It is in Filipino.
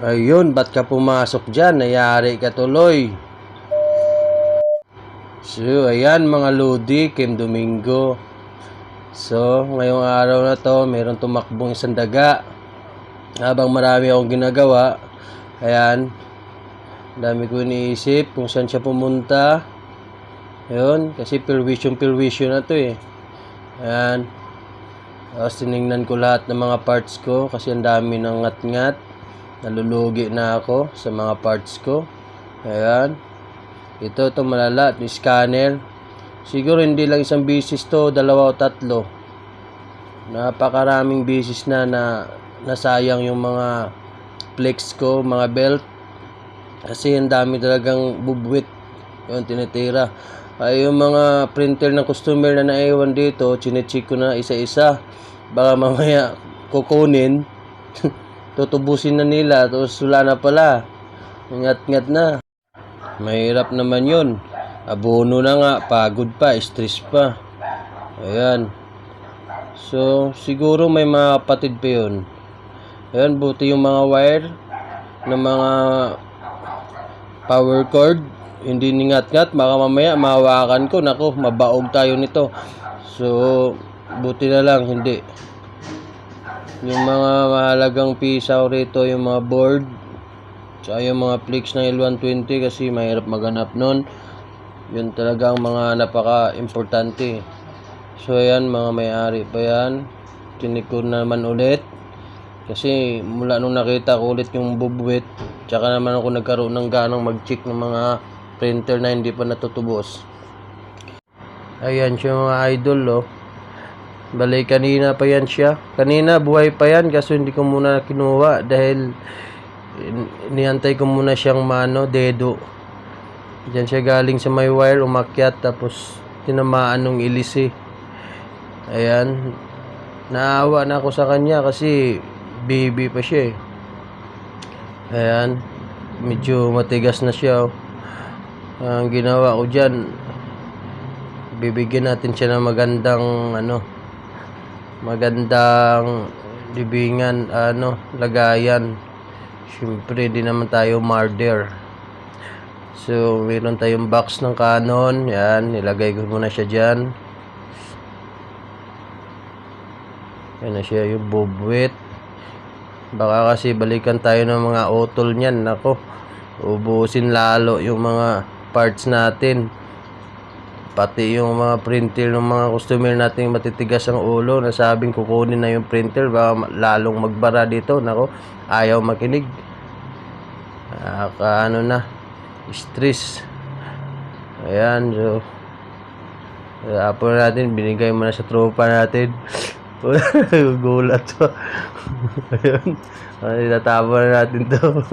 Ayun, ba't ka pumasok dyan? Nayari ka tuloy. So, ayan mga Lodi, Kim Domingo. So, ngayong araw na to, mayroon tumakbong isang daga. Habang marami akong ginagawa, ayan, dami ko iniisip kung saan siya pumunta. Ayun, kasi perwisyon na to eh. Ayan. Tapos tinignan ko lahat ng mga parts ko kasi ang dami ng ngat-ngat. Nalulugi na ako sa mga parts ko. Ayan. Ito malala. Yung scanner. Siguro hindi lang isang bisis to, dalawa o tatlo. Napakaraming bisis na nasayang yung mga flex ko, mga belt. Kasi ang dami talagang bubwit. Yung tinitira. Ay yung mga printer ng customer na naiwan dito, chinecheck ko na isa-isa. Baka mamaya kukunin. Tutubusin na nila, tapos wala na pala. Ngat-ngat na. Mahirap naman yun. Abono na nga, pagod pa, stress pa. Ayan. So, siguro may mga kapatid pa yun. Ayan, buti yung mga wire ng mga power cord. Hindi ningat-ngat, baka mamaya mahawakan ko. Nako, mabaog tayo nito. So, buti na lang, hindi. Yung mga mahalagang pisaw rito, yung mga board, tsaka yung mga flex ng L120 kasi mahirap maghanap nun. Yun talaga ang mga napaka-importante. So, ayan, mga may-ari pa yan. Tinik ko naman ulit. Kasi mula nung nakita ko ulit yung bubwit, tsaka naman ako nagkaroon ng ganang mag-check ng mga printer na hindi pa natutubos. Ayan siya mga idol, oh. Bali, kanina pa yan siya. Kanina, buhay pa yan. Kaso hindi ko muna kinuha dahil niantay ko muna siyang dedo. Diyan siya galing sa may wire, umakyat. Tapos, tinamaan nung ilis eh. Ayan. Naawa na ako sa kanya kasi baby pa siya eh. Ayan. Medyo matigas na siya, oh. Ang ginawa ko dyan, bibigyan natin siya ng magandang libingan, lagayan. Siyempre, di naman tayo murder. So, meron tayong box ng Canon. Yan, nilagay ko muna siya dyan. Yan na siya, yung bobwit. Baka kasi balikan tayo ng mga utol niyan. Nako, ubusin lalo yung mga parts natin. Pati yung mga printer ng mga customer natin matitigas ang ulo. Nasabing kukunin na yung printer, baka lalong magbara dito. Nako, ayaw makinig. Stress. Ayan, so apple natin, binigay mo na sa tropa natin. Gulat to. Ayun, itatapon na natin to.